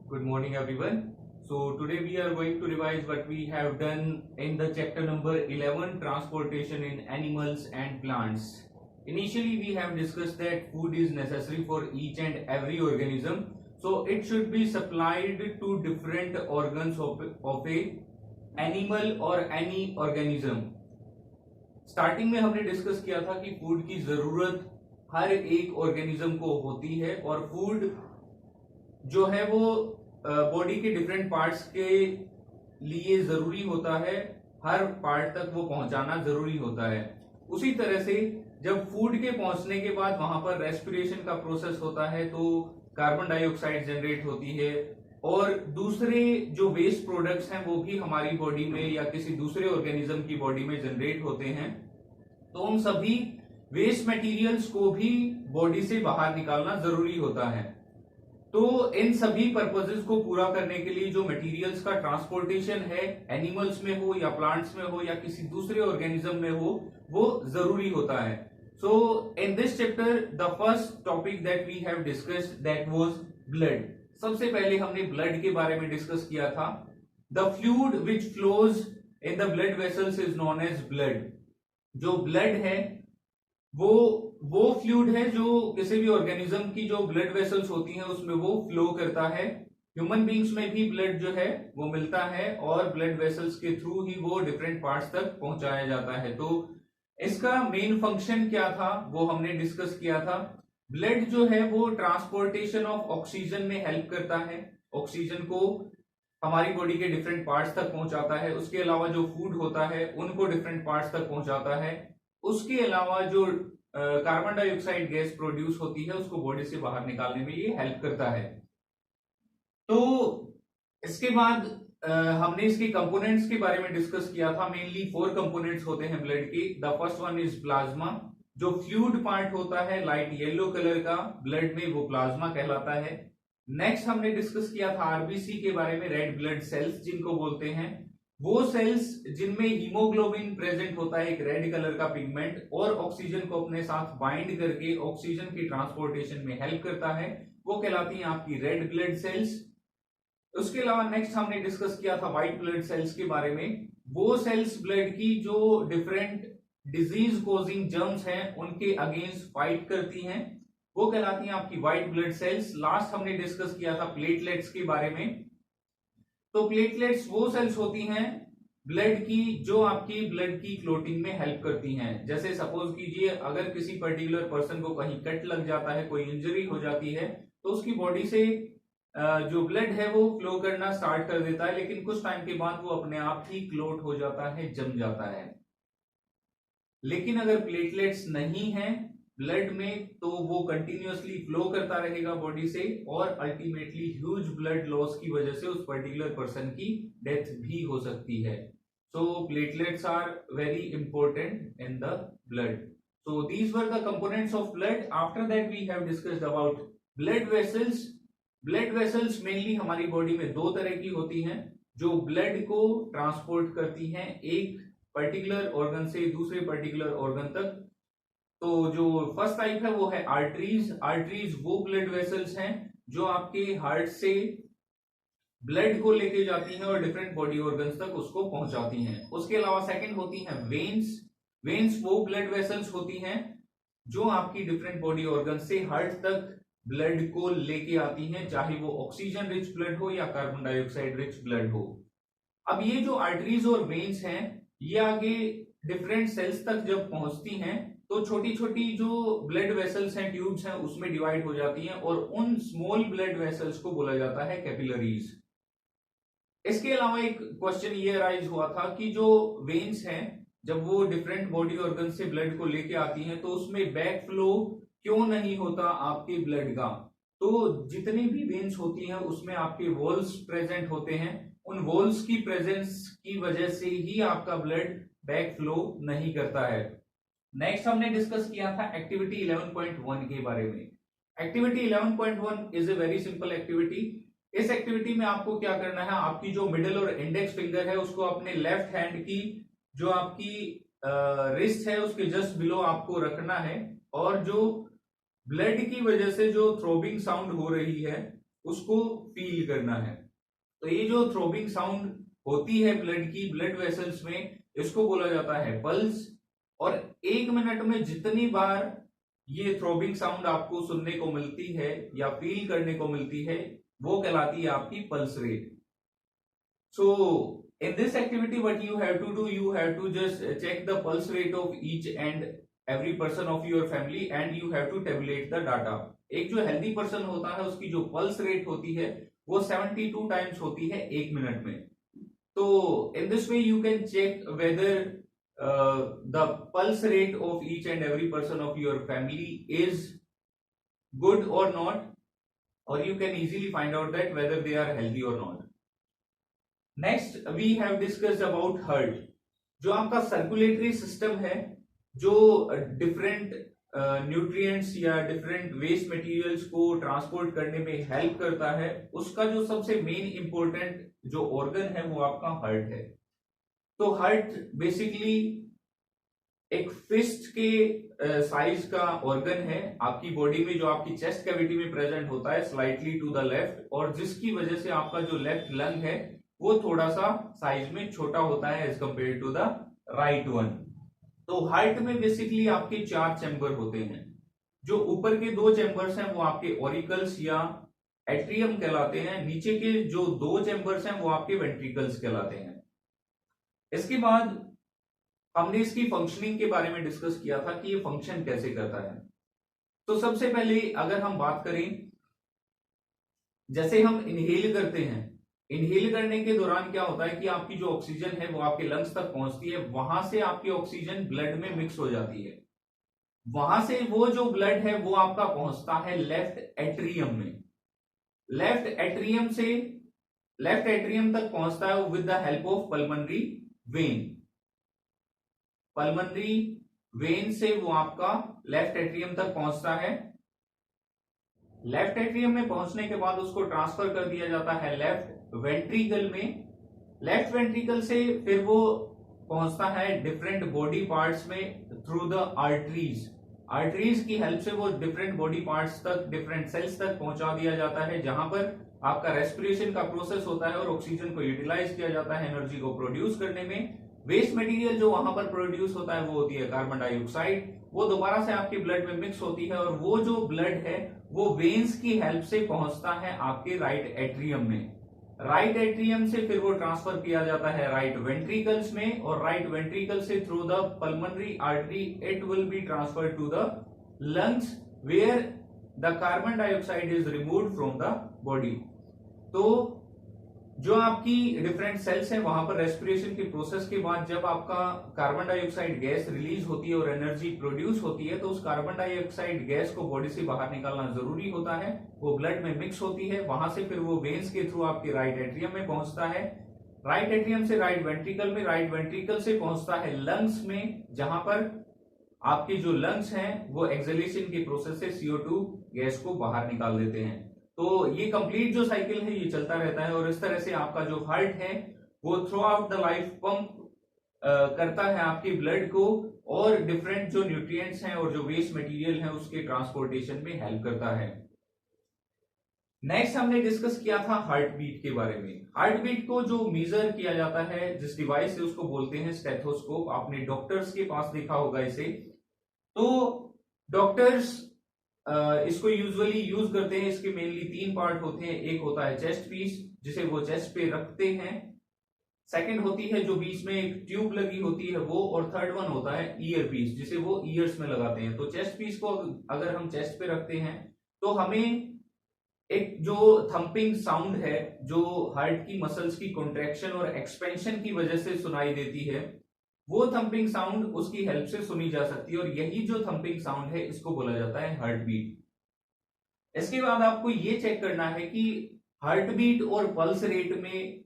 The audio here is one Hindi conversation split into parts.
Good morning, everyone. So today we are going to revise what we have done in the chapter number 11, transportation in animals and plants. Initially, we have discussed that food is necessary for each and every organism. So it should be supplied to different organs of a animal or any organism. Starting में हमने डिस्कस किया था कि फूड की जरूरत हर एक ऑर्गेनिज्म को होती है और फूड जो है वो बॉडी के डिफरेंट पार्ट्स के लिए जरूरी होता है, हर पार्ट तक वो पहुंचाना जरूरी होता है। उसी तरह से जब फूड के पहुंचने के बाद वहां पर रेस्पिरेशन का प्रोसेस होता है तो कार्बन डाइऑक्साइड जनरेट होती है और दूसरे जो वेस्ट प्रोडक्ट्स हैं वो भी हमारी बॉडी में या किसी दूसरे ऑर्गेनिज्म की बॉडी में जनरेट होते हैं। तो उन सभी वेस्ट मटेरियल्स को भी बॉडी से बाहर निकालना जरूरी होता है। तो इन सभी पर्पसेस को पूरा करने के लिए जो मटेरियल्स का ट्रांसपोर्टेशन है, एनिमल्स में हो या प्लांट्स में हो या किसी दूसरे ऑर्गेनिज्म में हो, वो जरूरी होता है। So in this chapter the first topic that we have discussed that was blood. सबसे पहले हमने ब्लड के बारे में डिस्कस किया था। The fluid which flows in the blood vessels is known as blood. जो ब्लड है वो फ्लूइड है जो किसी भी ऑर्गेनिज्म की जो ब्लड वेसल्स होती हैं उसमें वो फ्लो करता है। ह्यूमन बींग्स में भी ब्लड जो है वो मिलता है और ब्लड वेसल्स के थ्रू ही वो डिफरेंट पार्ट्स तक पहुंचाया जाता है। तो इसका मेन फंक्शन क्या था वो हमने डिस्कस किया था। ब्लड जो है वो ट्रांसपोर्टेशन ऑफ ऑक्सीजन में हेल्प करता है, ऑक्सीजन को हमारी बॉडी के डिफरेंट पार्ट्स तक पहुंचाता है। उसके अलावा जो फूड होता है उनको डिफरेंट पार्ट्स तक पहुंचाता है। उसके अलावा जो कार्बन डाइऑक्साइड गैस प्रोड्यूस होती है उसको बॉडी से बाहर निकालने में ये हेल्प करता है। तो इसके बाद हमने इसके कंपोनेंट्स के बारे में डिस्कस किया था। मेनली 4 कंपोनेंट्स होते हैं ब्लड के। The first one is plasma. जो फ्लूइड पार्ट होता है लाइट येलो कलर का ब्लड में, वो प्लाज्मा कहलाता है। नेक्स्ट हमने डिस्कस किया था आरबीसी के बारे में, रेड ब्लड सेल्स जिनको बोलते हैं। वो सेल्स जिनमें हीमोग्लोबिन प्रेजेंट होता है, एक रेड कलर का पिगमेंट, और ऑक्सीजन को अपने साथ बाइंड करके ऑक्सीजन की ट्रांसपोर्टेशन में हेल्प करता है, वो कहलाती हैं आपकी रेड ब्लड सेल्स। उसके अलावा नेक्स्ट हमने डिस्कस किया था व्हाइट ब्लड सेल्स के बारे में। वो सेल्स ब्लड की जो डिफरेंट डिजीज कॉजिंग जर्म्स हैं उनके अगेंस्ट फाइट करती हैं, वो कहलाती हैं आपकी व्हाइट ब्लड सेल्स। लास्ट हमने डिस्कस किया था प्लेटलेट्स के बारे में। तो प्लेटलेट्स वो सेल्स होती हैं ब्लड की जो आपकी ब्लड की क्लोटिंग में हेल्प करती हैं। जैसे सपोज कीजिए अगर किसी पर्टिकुलर पर्सन को कहीं कट लग जाता है, कोई इंजरी हो जाती है, तो उसकी बॉडी से जो ब्लड है वो फ्लो करना स्टार्ट कर देता है, लेकिन कुछ टाइम के बाद वो अपने आप ही क्लोट हो जाता है, जम जाता है। लेकिन अगर प्लेटलेट्स नहीं है ब्लड में तो वो कंटिन्यूअसली फ्लो करता रहेगा बॉडी से और अल्टीमेटली ह्यूज ब्लड लॉस की वजह से उस पर्टिकुलर पर्सन की डेथ भी हो सकती है। So platelets are very important in the blood. So these were the components of blood. After that we have discussed about blood vessels. Blood vessels mainly हमारी बॉडी में 2 तरह की होती हैं जो ब्लड को ट्रांसपोर्ट करती हैं एक पर्टिकुलर ऑर्गन से दूसरे पर्टिकुलर ऑर्गन तक। तो जो फर्स्ट टाइप है वो है आर्टरीज। आर्टरीज वो ब्लड वेसल्स हैं जो आपके हार्ट से ब्लड को लेके जाती हैं और डिफरेंट बॉडी ऑर्गन्स तक उसको पहुंचाती हैं। उसके अलावा सेकंड होती हैं वेन्स। वेन्स वो ब्लड वेसल्स होती हैं जो आपकी डिफरेंट बॉडी ऑर्गन से हार्ट तक ब्लड को लेके आती हैं, चाहे वो ऑक्सीजन रिच ब्लड हो या कार्बन डाइऑक्साइड रिच ब्लड हो। अब ये जो आर्टरीज और वेन्स हैं ये आगे डिफरेंट सेल्स तक जब पहुंचती हैं तो छोटी छोटी जो ब्लड वेसल्स हैं, ट्यूब्स हैं, उसमें डिवाइड हो जाती हैं और उन स्मॉल ब्लड वेसल्स को बोला जाता है कैपिलरीज। इसके अलावा एक क्वेश्चन ये अराइज हुआ था कि जो वेन्स हैं जब वो डिफरेंट बॉडी ऑर्गन से ब्लड को लेके आती हैं तो उसमें बैक फ्लो क्यों नहीं होता आपके ब्लड का। तो जितनी भी वेन्स होती हैं उसमें आपके वॉल्स प्रेजेंट होते हैं, उन वॉल्स की प्रेजेंस की वजह से ही आपका ब्लड बैक फ्लो नहीं करता है। नेक्स्ट हमने डिस्कस किया था एक्टिविटी 11.1 के बारे में। Activity 11.1 is a very simple activity. इस एक्टिविटी में आपको क्या करना है, आपकी जो मिडिल और इंडेक्स फिंगर है उसको अपने लेफ्ट हैंड की जो आपकी रिस्ट है उसके जस्ट बिलो आपको रखना है और जो ब्लड की वजह से जो थ्रोबिंग साउंड हो रही है उसको फील करना है। तो ये जो थ्रोबिंग साउंड होती है ब्लड की, ब्लड वेसल्स में, इसको बोला जाता है पल्स। और 1 मिनट में जितनी बार ये थ्रोबिंग साउंड आपको सुनने को मिलती है या फील करने को मिलती है, वो कहलाती है आपकी pulse rate. So in this activity what you have to do, you have to just check the pulse rate of each and every person of your family and you have to tabulate the data। एक जो हेल्दी पर्सन होता है उसकी जो पल्स रेट होती है वो 72 टाइम्स होती है 1 मिनट में। तो in this way you can check whether the pulse rate of each and every person of your family is good or not, or you can easily find out that whether they are healthy or not। Next we have discussed about heart. जो आपका सर्कुलेटरी सिस्टम है, जो डिफरेंट न्यूट्रिएंट्स या डिफरेंट वेस्ट मटेरियल्स को ट्रांसपोर्ट करने में हेल्प करता है, उसका जो सबसे मेन इंपॉर्टेंट जो ऑर्गन है वो आपका हार्ट है। तो हार्ट बेसिकली एक फिस्ट के साइज का ऑर्गन है आपकी बॉडी में, जो आपकी चेस्ट कैविटी में प्रेजेंट होता है स्लाइटली टू द लेफ्ट, और जिसकी वजह से आपका जो लेफ्ट लंग है वो थोड़ा सा साइज में छोटा होता है as compare to the right one. तो हार्ट में बेसिकली आपके 4 चैम्बर होते हैं। जो ऊपर के 2 चैम्बर्स हैं वो आपके ऑरिकल्स या एट्रियम कहलाते हैं, नीचे के जो 2 चैम्बर्स हैं वो आपके वेंट्रिकल्स कहलाते हैं। इसके बाद हमने इसकी फंक्शनिंग के बारे में डिस्कस किया था कि ये फंक्शन कैसे करता है। तो सबसे पहले अगर हम बात करें, जैसे हम इनहेल करते हैं, इनहेल करने के दौरान क्या होता है कि आपकी जो ऑक्सीजन है वो आपके लंग्स तक पहुंचती है, वहां से आपकी ऑक्सीजन ब्लड में मिक्स हो जाती है, वहां से वो जो ब्लड है वो आपका पहुंचता है लेफ्ट एट्रियम में। लेफ्ट एट्रियम तक पहुंचता है with the help of pulmonary vein. Pulmonary vein से वो आपका लेफ्ट एट्रियम तक पहुंचता है। लेफ्ट एट्रियम में पहुंचने के बाद उसको ट्रांसफर कर दिया जाता है लेफ्ट वेंट्रिकल में। लेफ्ट वेंट्रिकल से फिर वो पहुंचता है डिफरेंट बॉडी पार्ट्स में थ्रू द आर्टरीज। आर्टरीज की हेल्प से वो डिफरेंट बॉडी पार्ट्स तक, डिफरेंट सेल्स तक पहुंचा दिया जाता है, जहां पर आपका रेस्पिरेशन का प्रोसेस होता है और ऑक्सीजन को यूटिलाइज किया जाता है एनर्जी को प्रोड्यूस करने में। वेस्ट मटेरियल जो वहां पर प्रोड्यूस होता है वो होती है कार्बन डाइऑक्साइड, वो दोबारा से आपके ब्लड में मिक्स होती है और वो जो ब्लड है वो वेन्स की हेल्प से पहुंचता है आपके राइट एट्रियम में। राइट एट्रियम से फिर वो ट्रांसफर किया जाता है राइट वेंट्रिकल्स में, और राइट वेंट्रिकल से through the pulmonary artery it will be transferred to the lungs where the carbon dioxide is removed from the body. तो जो आपकी डिफरेंट सेल्स हैं वहां पर रेस्पिरेशन के प्रोसेस के बाद जब आपका कार्बन डाइऑक्साइड गैस रिलीज होती है और एनर्जी प्रोड्यूस होती है, तो उस कार्बन डाइऑक्साइड गैस को बॉडी से बाहर निकालना जरूरी होता है। वो ब्लड में मिक्स होती है, वहां से फिर वो वेन्स के थ्रू आपके राइट एट्रियम में पहुंचता है, राइट एट्रियम से राइट वेंट्रिकल में, राइट वेंट्रिकल से पहुंचता है लंग्स में, जहां पर आपके जो लंग्स हैं वो एक्सहेलेशन के प्रोसेस से CO2 गैस को बाहर निकाल देते हैं। तो ये कंप्लीट जो साइकिल है ये चलता रहता है, और इस तरह से आपका जो हार्ट है वो through out the life pump करता है आपके ब्लड को, और डिफरेंट जो न्यूट्रिएंट्स हैं और जो वेस्ट मटेरियल है उसके ट्रांसपोर्टेशन में हेल्प करता है। नेक्स्ट हमने डिस्कस किया था हार्ट बीट के बारे में। हार्ट बीट को जो मेजर किया जाता है जिस डिवाइस से उसको बोलते हैं स्टेथोस्कोप। आपने डॉक्टर्स के पास देखा होगा इसे। तो डॉक्टर्स इसको यूजुअली यूज करते हैं। इसके मेनली 3 पार्ट होते हैं। एक होता है चेस्ट पीस जिसे वो चेस्ट पे रखते हैं, सेकंड होती है जो बीच में एक ट्यूब लगी होती है वो, और थर्ड वन होता है ईयर पीस जिसे वो ईयर्स में लगाते हैं। तो चेस्ट पीस को अगर हम चेस्ट पे रखते हैं तो हमें एक जो थंपिंग साउंड है जो हार्ट की मसल्स की कॉन्ट्रैक्शन और एक्सपेंशन की वजह से सुनाई देती है, वो थंपिंग साउंड उसकी हेल्प से सुनी जा सकती है, और यही जो थंपिंग साउंड है इसको बोला जाता है हार्ट बीट। इसके बाद आपको ये चेक करना है कि हार्ट बीट और पल्स रेट में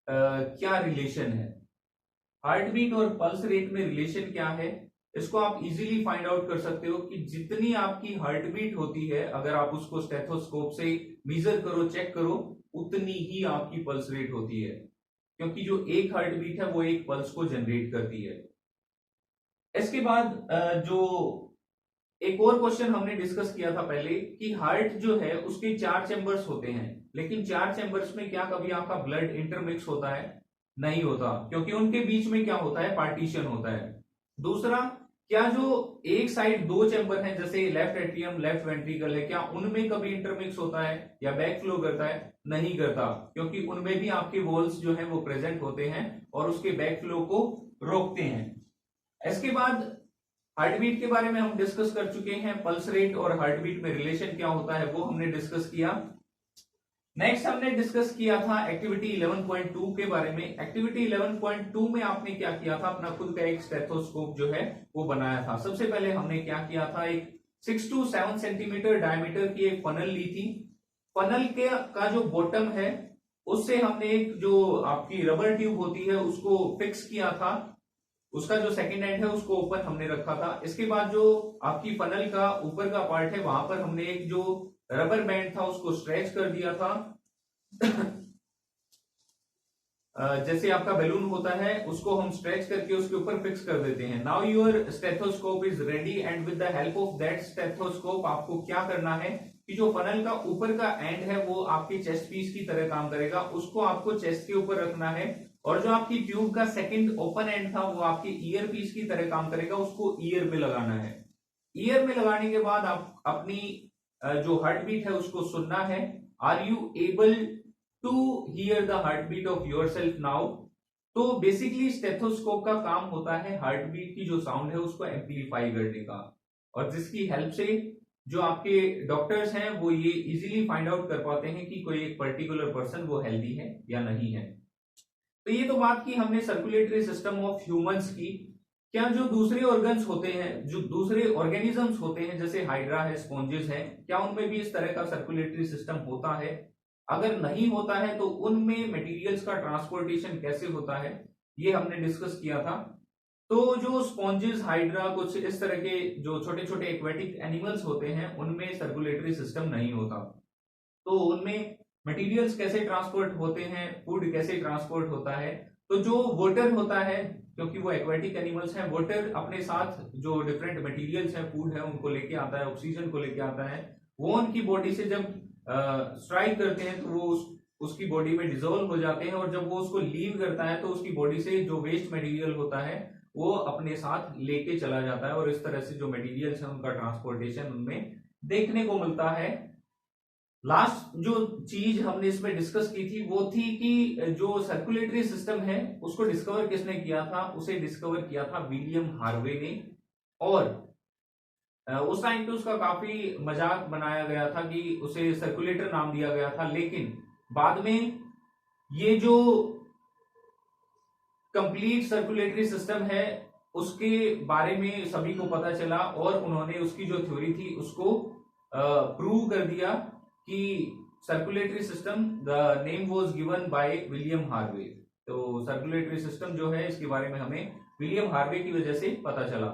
क्या रिलेशन है। हार्ट बीट और पल्स रेट में रिलेशन क्या है इसको आप इजीली फाइंड आउट कर सकते हो कि जितनी आपकी हार्ट बीट होती है अगर आप उसको स्टेथोस्कोप से मेजर करो, चेक करो, उतनी ही आपकी पल्स रेट होती है, क्योंकि जो एक हार्ट बीट है वो एक पल्स को जनरेट करती है। इसके बाद जो एक और क्वेश्चन हमने डिस्कस किया था पहले कि हार्ट जो है उसके 4 चैम्बर्स होते हैं, लेकिन 4 चैम्बर्स में क्या कभी आपका ब्लड इंटरमिक्स होता है? नहीं होता, क्योंकि उनके बीच में क्या होता है, पार्टीशन होता है। दूसरा, क्या जो एक साइड 2 चैम्बर हैं जैसे लेफ्ट एट्रियम लेफ्ट वेंट्रिकल है, क्या उनमें कभी इंटरमिक्स होता है या बैक फ्लो करता है? नहीं करता, क्योंकि उनमें भी आपके वॉल्स जो है वो प्रेजेंट होते हैं और उसके बैक फ्लो को रोकते हैं। इसके बाद हार्ट बीट के बारे में हम डिस्कस कर चुके हैं, पल्स रेट और हार्ट बीट में रिलेशन क्या होता है वो हमने डिस्कस किया। नेक्स्ट हमने डिस्कस किया था एक्टिविटी 11.2 के बारे में। एक्टिविटी 11.2 में आपने क्या किया था, अपना खुद का एक स्टेथोस्कोप जो है वो बनाया था। सबसे पहले हमने क्या किया था, एक 6 to 7 सेंटीमीटर डायमीटर की एक फनल ली थी। फनल के का जो बॉटम है उससे हमने एक जो आपकी रबर ट्यूब होती है उसको फिक्स किया था, उसका जो सेकंड एंड है उसको ऊपर हमने रखा था। इसके बाद जो आपकी फनल का ऊपर का पार्ट है वहां पर हमने एक जो रबर बैंड था उसको स्ट्रेच कर दिया था जैसे आपका बैलून होता है उसको हम स्ट्रेच करके उसके ऊपर फिक्स कर देते हैं। Now your stethoscope is ready and with the help of that stethoscope आपको क्या करना है कि जो फनल का ऊपर का एंड है वो आपकी चेस्ट पीस की तरह काम करेगा, उसको आपको चेस्ट के ऊपर रखना है। और जो आपकी ट्यूब का सेकंड ओपन एंड था वो आपके ईयर पीस की तरह काम करेगा, उसको ईयर में लगाना है। ईयर में लगाने के बाद आप अपनी जो हार्ट बीट है उसको सुनना है। Are you able to hear the heart beat of yourself now? तो बेसिकली स्टेथोस्कोप का काम होता है हार्ट बीट की जो साउंड है उसको एम्पलीफाई करने का, और जिसकी हेल्प से जो आपके डॉक्टर्स हैं वो ये इजीली फाइंड आउट कर पाते हैं कि कोई एक पर्टिकुलर पर्सन वो हेल्दी है या नहीं है। तो ये तो बात की हमने सर्कुलेटरी सिस्टम ऑफ ह्यूमंस की। क्या जो दूसरे ऑर्गन्स होते हैं, जो दूसरे ऑर्गेनिजम्स होते हैं जैसे हाइड्रा है, स्पॉन्जेस है, क्या उनमें भी इस तरह का सर्कुलेटरी सिस्टम होता है? अगर नहीं होता है तो उनमें मटेरियल्स का ट्रांसपोर्टेशन कैसे होता है ये हमने डिस्कस किया था। तो जो स्पॉन्जेस, हाइड्रा, कुछ इस तरह के जो छोटे छोटे एक्वेटिक एनिमल्स होते हैं उनमें सर्कुलेटरी सिस्टम नहीं होता। तो उनमें मटेरियल्स कैसे ट्रांसपोर्ट होते हैं, फूड कैसे ट्रांसपोर्ट होता है? तो जो वाटर होता है, क्योंकि वो एक्वेटिक एनिमल्स हैं, वाटर अपने साथ जो डिफरेंट मटेरियल्स हैं, फूड है, उनको लेके आता है, ऑक्सीजन को लेके आता है। वो उनकी बॉडी से जब स्ट्राइक करते हैं तो वो उसकी बॉडी में डिजोल्व हो जाते हैं, और जब वो उसको लीव करता है तो उसकी बॉडी से जो वेस्ट मटेरियल होता है वो अपने साथ लेके चला जाता है, और इस तरह से जो मटेरियल्स हैं उनका ट्रांसपोर्टेशन उनमें देखने को मिलता है। लास्ट जो चीज हमने इसमें डिस्कस की थी वो थी कि जो सर्कुलेटरी सिस्टम है उसको डिस्कवर किसने किया था? उसे डिस्कवर किया था विलियम हार्वे ने। और उस टाइम पे उसका काफी मजाक बनाया गया था कि उसे सर्कुलेटर नाम दिया गया था, लेकिन बाद में ये जो कंप्लीट सर्कुलेटरी सिस्टम है उसके बारे में सभी को पता चला, और उन्होंने उसकी जो थ्योरी थी उसको प्रूव कर दिया कि circulatory system, the name was given by William Harvey. तो सर्कुलेटरी सिस्टम जो है इसके बारे में हमें विलियम हार्वे की वजह से पता चला था।